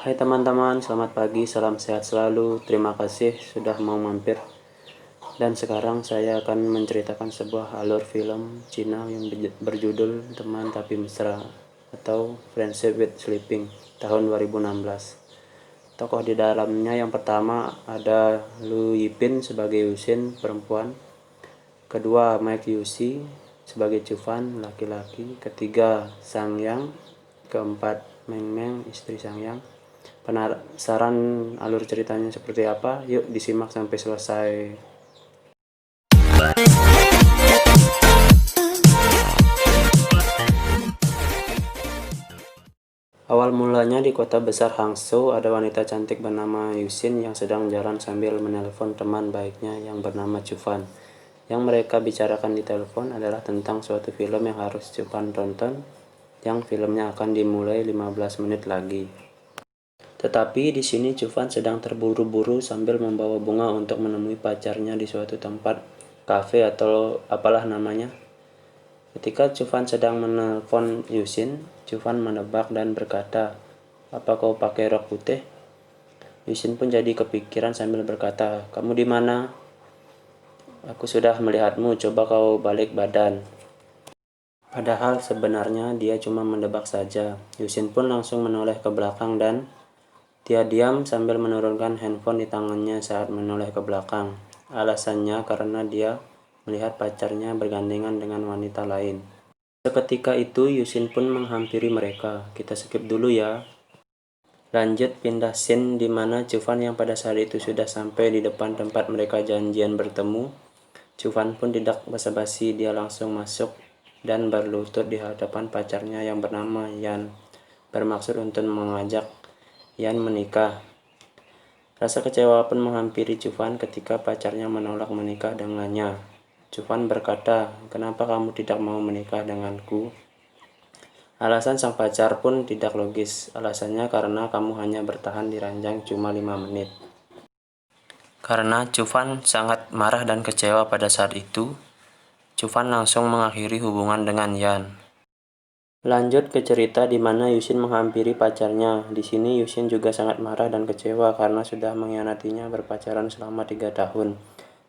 Hai teman-teman, selamat pagi, salam sehat selalu. Terima kasih sudah mau mampir. Dan sekarang saya akan menceritakan sebuah alur film Cina yang berjudul Teman Tapi Mesra atau Friendship with Sleeping tahun 2016. Tokoh di dalamnya yang pertama ada Lu Yipin sebagai Yusin perempuan, kedua Mike Yusi sebagai Cufan laki-laki, ketiga Sang Yang, keempat Meng Meng istri Sang Yang. Penasaran alur ceritanya seperti apa? Yuk disimak sampai selesai. Awal mulanya di kota besar Hangzhou, ada wanita cantik bernama Yusin yang sedang jalan sambil menelpon teman baiknya yang bernama Cufan. Yang mereka bicarakan di telepon adalah tentang suatu film yang harus Cufan tonton, yang filmnya akan dimulai 15 menit lagi. Tetapi di sini Cufan sedang terburu-buru sambil membawa bunga untuk menemui pacarnya di suatu tempat kafe atau apalah namanya. Ketika Cufan sedang menelpon Yusin, Cufan menebak dan berkata, "Apa kau pakai rok putih?" Yusin pun jadi kepikiran sambil berkata, "Kamu di mana? Aku sudah melihatmu, coba kau balik badan." Padahal sebenarnya dia cuma mendebak saja. Yusin pun langsung menoleh ke belakang dan dia diam sambil menurunkan handphone di tangannya saat menoleh ke belakang. Alasannya karena dia melihat pacarnya bergandengan dengan wanita lain. Seketika itu Yusin pun menghampiri mereka. Kita skip dulu ya. Lanjut pindah scene di mana Cufan yang pada saat itu sudah sampai di depan tempat mereka janjian bertemu. Cufan pun tidak basa-basi, dia langsung masuk dan berlutut di hadapan pacarnya yang bernama Yan, bermaksud untuk mengajak Yan menikah. Rasa kecewa pun menghampiri Cufan ketika pacarnya menolak menikah dengannya. Cufan berkata, "Kenapa kamu tidak mau menikah denganku?" Alasan sang pacar pun tidak logis. Alasannya karena kamu hanya bertahan di ranjang cuma 5 menit. Karena Cufan sangat marah dan kecewa pada saat itu, Cufan langsung mengakhiri hubungan dengan Yan. Lanjut ke cerita di mana Yusin menghampiri pacarnya. Di sini Yusin juga sangat marah dan kecewa karena sudah mengkhianatinya berpacaran selama 3 tahun.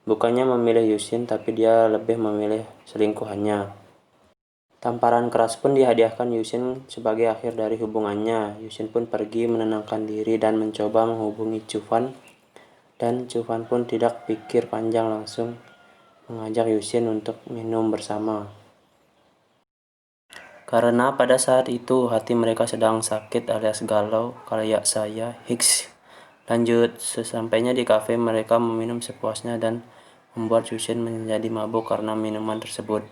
Bukannya memilih Yusin, tapi dia lebih memilih selingkuhannya. Tamparan keras pun dihadiahkan Yusin sebagai akhir dari hubungannya. Yusin pun pergi menenangkan diri dan mencoba menghubungi Cufan. Dan Cufan pun tidak pikir panjang langsung mengajak Yusin untuk minum bersama. Karena pada saat itu hati mereka sedang sakit alias galau, kayak saya, Hicks. Lanjut, sesampainya di kafe mereka meminum sepuasnya dan membuat Yusin menjadi mabuk karena minuman tersebut.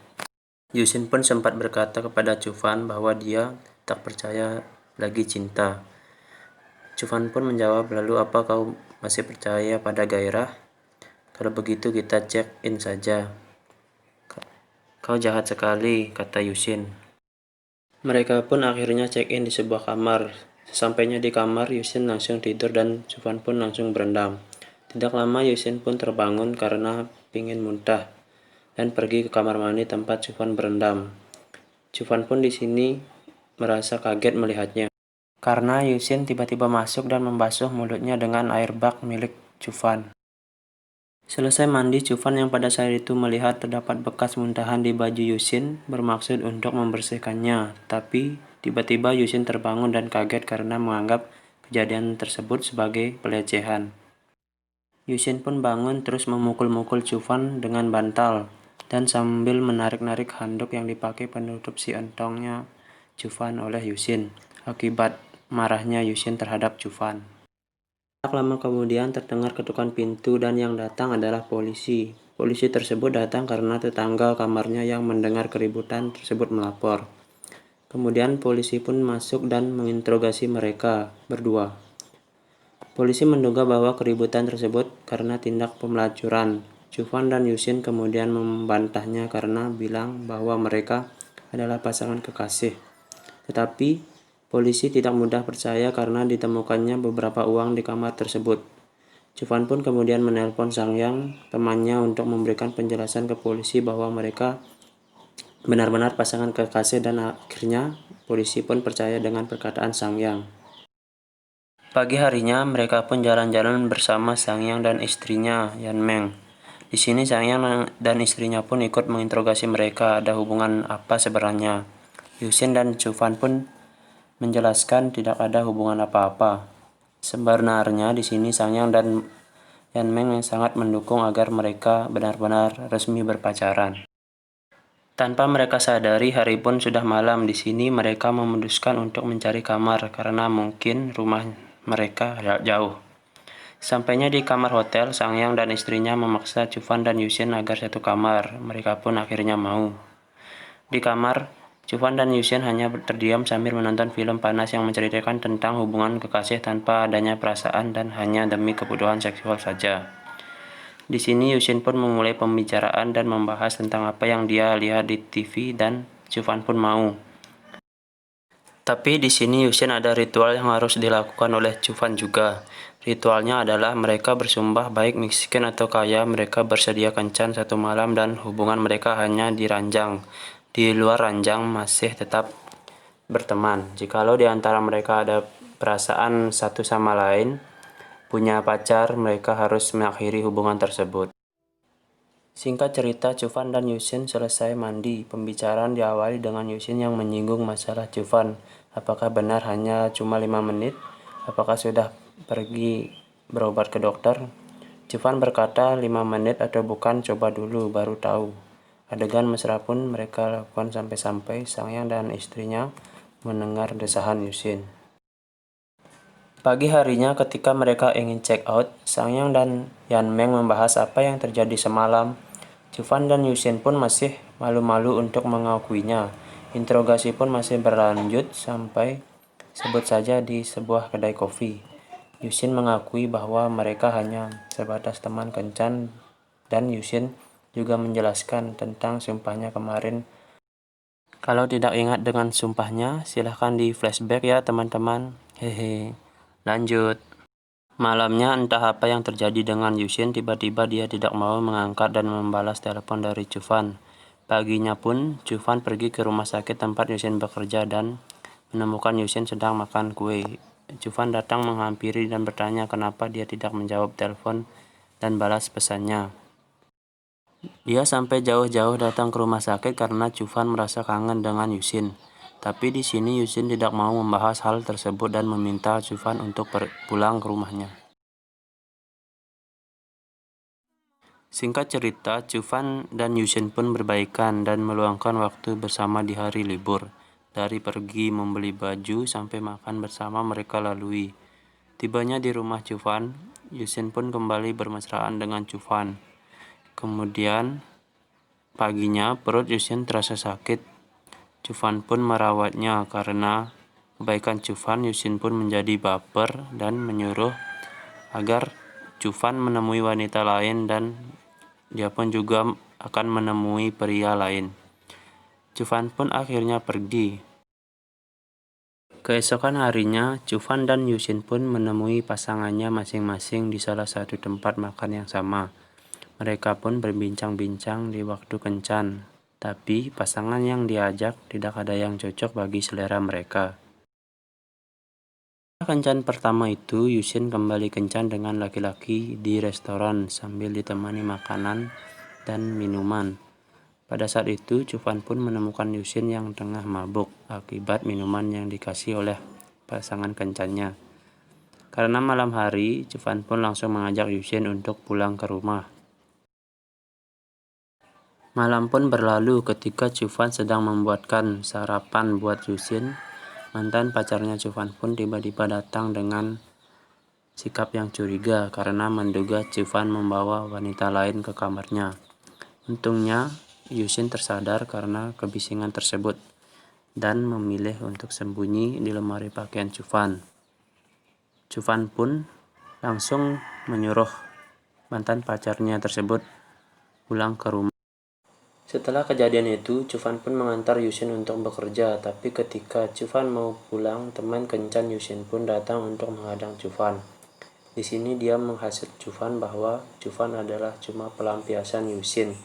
Yusin pun sempat berkata kepada Cufan bahwa dia tak percaya lagi cinta. Cufan pun menjawab, "Lalu apa kau masih percaya pada gairah? Kalau begitu kita check in saja." "Kau jahat sekali," kata Yusin. Mereka pun akhirnya check in di sebuah kamar. Sesampainya di kamar, Yusin langsung tidur dan Cufan pun langsung berendam. Tidak lama Yusin pun terbangun karena pingin muntah dan pergi ke kamar mandi tempat Cufan berendam. Cufan pun di sini merasa kaget melihatnya. Karena Yusin tiba-tiba masuk dan membasuh mulutnya dengan air bak milik Cufan. Selesai mandi, Cufan yang pada saat itu melihat terdapat bekas muntahan di baju Yusin bermaksud untuk membersihkannya. Tapi tiba-tiba Yusin terbangun dan kaget karena menganggap kejadian tersebut sebagai pelecehan. Yusin pun bangun terus memukul-mukul Cufan dengan bantal dan sambil menarik-narik handuk yang dipakai penutup si entongnya Cufan oleh Yusin. Akibat marahnya Yusin terhadap Cufan. Tak lama kemudian terdengar ketukan pintu dan yang datang adalah polisi. Polisi tersebut datang karena tetangga kamarnya yang mendengar keributan tersebut melapor. Kemudian polisi pun masuk dan menginterogasi mereka berdua. Polisi menduga bahwa keributan tersebut karena tindak pemelacuran. Cufan dan Yusin kemudian membantahnya karena bilang bahwa mereka adalah pasangan kekasih. Tetapi polisi tidak mudah percaya karena ditemukannya beberapa uang di kamar tersebut. Cufan pun kemudian menelpon Sang Yang, temannya, untuk memberikan penjelasan ke polisi bahwa mereka benar-benar pasangan kekasih dan akhirnya polisi pun percaya dengan perkataan Sang Yang. Pagi harinya, mereka pun jalan-jalan bersama Sangyang dan istrinya, Yanmeng. Di sini Sangyang dan istrinya pun ikut menginterogasi mereka, ada hubungan apa sebenarnya. Yusin dan Chufan pun menjelaskan tidak ada hubungan apa-apa. Sebenarnya di sini Sangyang dan Yanmeng yang sangat mendukung agar mereka benar-benar resmi berpacaran. Tanpa mereka sadari, hari pun sudah malam. Di sini mereka memutuskan untuk mencari kamar karena mungkin rumah mereka jauh. Sampainya di kamar hotel, Sangyang dan istrinya memaksa Chufan dan Yusin agar satu kamar. Mereka pun akhirnya mau. Di kamar, Chufan dan Yusin hanya terdiam sambil menonton film panas yang menceritakan tentang hubungan kekasih tanpa adanya perasaan dan hanya demi kebutuhan seksual saja. Di sini Yusin pun memulai pembicaraan dan membahas tentang apa yang dia lihat di TV dan Chufan pun mau. Tapi di sini Yusin ada ritual yang harus dilakukan oleh Chufan juga. Ritualnya adalah mereka bersumpah baik miskin atau kaya, mereka bersedia kencan satu malam dan hubungan mereka hanya di ranjang. Di luar ranjang masih tetap berteman. Jikalau di antara mereka ada perasaan satu sama lain, punya pacar, mereka harus mengakhiri hubungan tersebut. Singkat cerita, Chufan dan Yusin selesai mandi. Pembicaraan diawali dengan Yusin yang menyinggung masalah Chufan. Apakah benar hanya cuma 5 menit? Apakah sudah pergi berobat ke dokter? Chufan berkata 5 menit atau bukan, coba dulu baru tahu. Adegan mesra pun mereka lakukan sampai-sampai Sangyang dan istrinya mendengar desahan Yusin. Pagi harinya ketika mereka ingin check out, Sangyang dan Yanmeng membahas apa yang terjadi semalam. Chufan dan Yusin pun masih malu-malu untuk mengakuinya. Interogasi pun masih berlanjut sampai sebut saja di sebuah kedai kopi. Yusin mengakui bahwa mereka hanya sebatas teman kencan dan Yusin juga menjelaskan tentang sumpahnya kemarin. Kalau tidak ingat dengan sumpahnya, silahkan di flashback ya teman-teman. Hehe. Lanjut. Malamnya entah apa yang terjadi dengan Yusin, tiba-tiba dia tidak mau mengangkat dan membalas telepon dari Chufan. Paginya pun, Chufan pergi ke rumah sakit tempat Yusin bekerja dan menemukan Yusin sedang makan kue. Chufan datang menghampiri dan bertanya kenapa dia tidak menjawab telepon dan balas pesannya. Dia sampai jauh-jauh datang ke rumah sakit karena Chufan merasa kangen dengan Yusin. Tapi di sini Yusin tidak mau membahas hal tersebut dan meminta Chufan untuk pulang ke rumahnya. Singkat cerita, Chufan dan Yusin pun berbaikan dan meluangkan waktu bersama di hari libur. Dari pergi membeli baju sampai makan bersama mereka lalui. Tibanya di rumah Chufan, Yusin pun kembali bermesraan dengan Chufan. Kemudian paginya perut Yusin terasa sakit. Chufan pun merawatnya karena kebaikan Chufan, Yusin pun menjadi baper dan menyuruh agar Chufan menemui wanita lain dan dia pun juga akan menemui pria lain. Chufan pun akhirnya pergi. Keesokan harinya, Chufan dan Yusin pun menemui pasangannya masing-masing di salah satu tempat makan yang sama. Mereka pun berbincang-bincang di waktu kencan. Tapi pasangan yang diajak tidak ada yang cocok bagi selera mereka. Kencan pertama itu, Yusin kembali kencan dengan laki-laki di restoran sambil ditemani makanan dan minuman. Pada saat itu, Chufan pun menemukan Yusin yang tengah mabuk akibat minuman yang dikasih oleh pasangan kencannya. Karena malam hari, Chufan pun langsung mengajak Yusin untuk pulang ke rumah. Malam pun berlalu ketika Chufan sedang membuatkan sarapan buat Yusin. Mantan pacarnya Chufan pun tiba-tiba datang dengan sikap yang curiga karena menduga Chufan membawa wanita lain ke kamarnya. Untungnya Yusin tersadar karena kebisingan tersebut dan memilih untuk sembunyi di lemari pakaian Chufan. Chufan pun langsung menyuruh mantan pacarnya tersebut pulang ke rumah. Setelah kejadian itu, Chufan pun mengantar Yusin untuk bekerja, tapi ketika Chufan mau pulang, teman kencan Yusin pun datang untuk menghadang Chufan. Di sini dia menghasut Chufan bahwa Chufan adalah cuma pelampiasan Yusin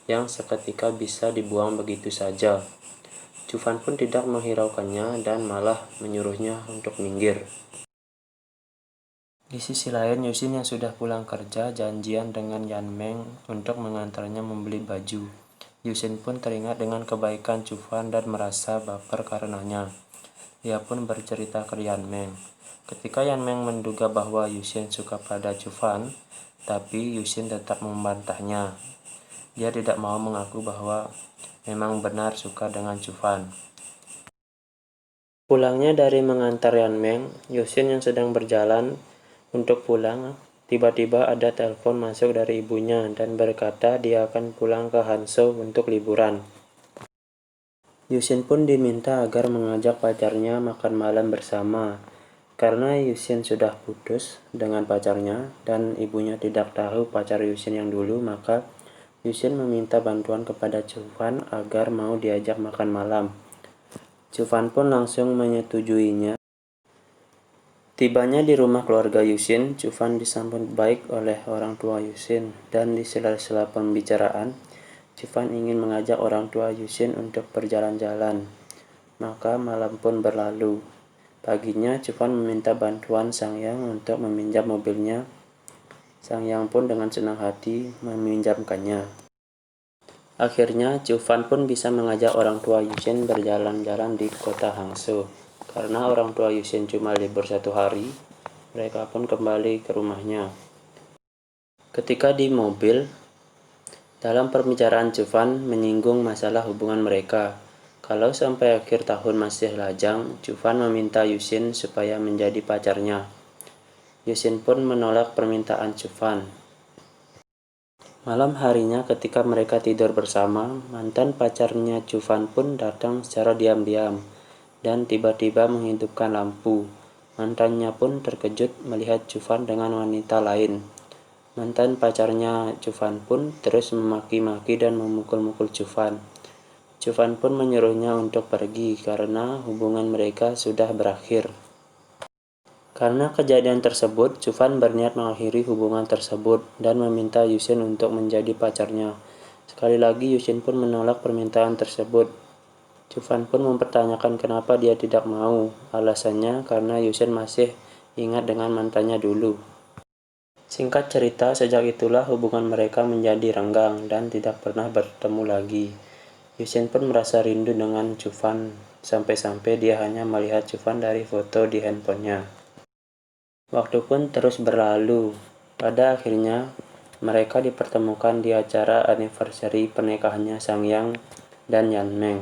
yang seketika bisa dibuang begitu saja. Chufan pun tidak menghiraukannya dan malah menyuruhnya untuk minggir. Di sisi lain, Yusin yang sudah pulang kerja janjian dengan Yan Meng untuk mengantarnya membeli baju. Yusin pun teringat dengan kebaikan Chufan dan merasa baper karenanya. Ia pun bercerita ke Yan Meng. Ketika Yan Meng menduga bahwa Yusin suka pada Chufan, tapi Yusin tetap membantahnya. Dia tidak mau mengaku bahwa memang benar suka dengan Chufan. Pulangnya dari mengantar Yan Meng, Yusin yang sedang berjalan untuk pulang, tiba-tiba ada telepon masuk dari ibunya dan berkata dia akan pulang ke Hanzhou untuk liburan. Yusin pun diminta agar mengajak pacarnya makan malam bersama. Karena Yusin sudah putus dengan pacarnya dan ibunya tidak tahu pacar Yusin yang dulu, maka Yusin meminta bantuan kepada Chufan agar mau diajak makan malam. Chufan pun langsung menyetujuinya. Tibanya di rumah keluarga Yusin, Chufan disambut baik oleh orang tua Yusin, dan di sela-sela pembicaraan, Chufan ingin mengajak orang tua Yusin untuk berjalan-jalan. Maka malam pun berlalu. Paginya, Chufan meminta bantuan Sang Yang untuk meminjam mobilnya. Sang Yang pun dengan senang hati meminjamkannya. Akhirnya, Chufan pun bisa mengajak orang tua Yusin berjalan-jalan di kota Hangzhou. Karena orang tua Yusin cuma libur 1 hari, mereka pun kembali ke rumahnya. Ketika di mobil, dalam pembicaraan Chufan menyinggung masalah hubungan mereka. Kalau sampai akhir tahun masih lajang, Chufan meminta Yusin supaya menjadi pacarnya. Yusin pun menolak permintaan Chufan. Malam harinya ketika mereka tidur bersama, mantan pacarnya Chufan pun datang secara diam-diam dan tiba-tiba menghidupkan lampu. Mantannya pun terkejut melihat Chufan dengan wanita lain. Mantan pacarnya Chufan pun terus memaki-maki dan memukul-mukul Chufan. Chufan pun menyuruhnya untuk pergi karena hubungan mereka sudah berakhir. Karena kejadian tersebut, Chufan berniat mengakhiri hubungan tersebut dan meminta Yusin untuk menjadi pacarnya. Sekali lagi Yusin pun menolak permintaan tersebut. Chufan pun mempertanyakan kenapa dia tidak mau. Alasannya karena Yusin masih ingat dengan mantannya dulu. Singkat cerita, sejak itulah hubungan mereka menjadi renggang dan tidak pernah bertemu lagi. Yusin pun merasa rindu dengan Chufan, sampai-sampai dia hanya melihat Chufan dari foto di handphonenya. Waktu pun terus berlalu. Pada akhirnya, mereka dipertemukan di acara anniversary pernikahannya Sang Yang dan Yan Meng.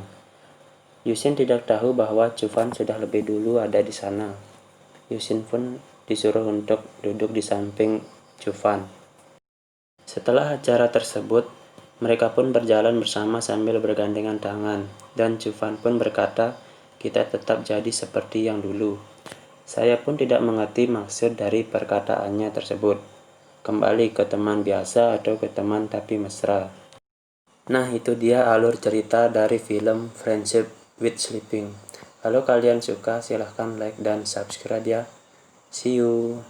Yusin tidak tahu bahwa Chufan sudah lebih dulu ada di sana. Yusin pun disuruh untuk duduk di samping Chufan. Setelah acara tersebut, mereka pun berjalan bersama sambil bergandengan tangan, dan Chufan pun berkata, "Kita tetap jadi seperti yang dulu." Saya pun tidak mengerti maksud dari perkataannya tersebut. Kembali ke teman biasa atau ke teman tapi mesra. Nah, itu dia alur cerita dari film Friendship with Sleeping. Kalau kalian suka, silahkan like dan subscribe ya. See you.